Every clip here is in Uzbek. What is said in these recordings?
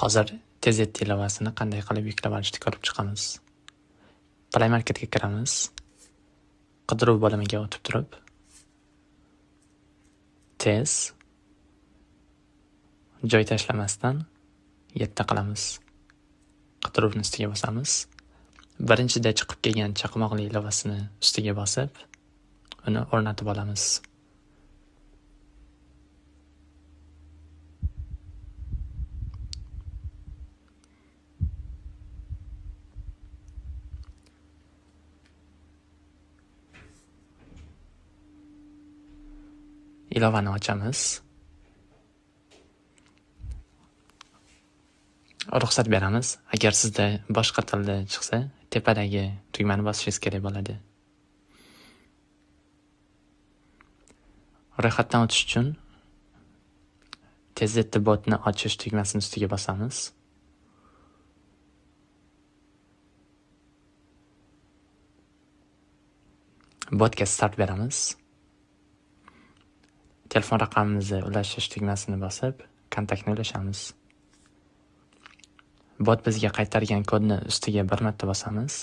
Hozir TZT ilovasini qanday qilib yuklab olishni ko'rib chiqamiz. Play Marketga kiramiz. Qidiruv bo'limiga o'tib turib, tez joy tashlamasdan 7 qilamiz. Qidiruvni ustiga bosamiz. Birinchida chiqib kelgan chaqmoqli ilovasini ustiga bosib, uni o'rnatib olamiz. Ilovani ochamiz. Ruxsat beramiz. Agar sizda boshqa tilda chiqsa, tepadagi tugmani bosishingiz kerak bo'ladi. Ro'yxatdan o'tish uchun TZT botni ochish tugmasini ustiga bosamiz. Botga start beramiz. Telefon raqamimizni ulashish tugmasini bosib, kontaktni ulashamiz. Bot bizga qaytargan kodni ustiga bir marta bosamiz.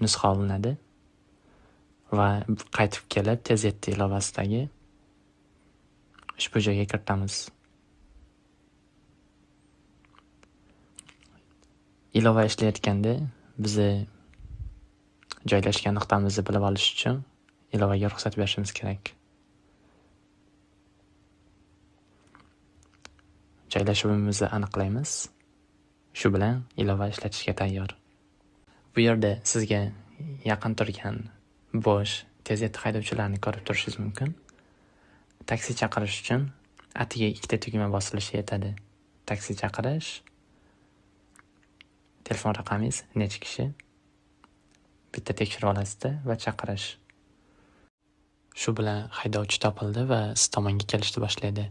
Nusxa olinadi va qaytib kelib TZT ilovasidagi ushbu joyga kiritamiz. Ilova ishlayotganda bizni joylashgan nuqtamizni bilib olish uchun ilovaga ruxsat berishimiz kerak. Joylashuvimizni aniqlaymiz. Shu bilan ilova ishlatishga tayyor. Bu yerda sizga yaqin turgan bo'sh TZT haydovchilarini ko'rib turishingiz mumkin. Taksi chaqirish uchun atiga ikkita tugma bosilishi yetadi. Taksi chaqirish, telefon raqamingiz necha kishi, bitta tekshirib olasizda va chaqirish. Shu bilan haydovchi topildi va siz tomonga kelishni boshlaydi.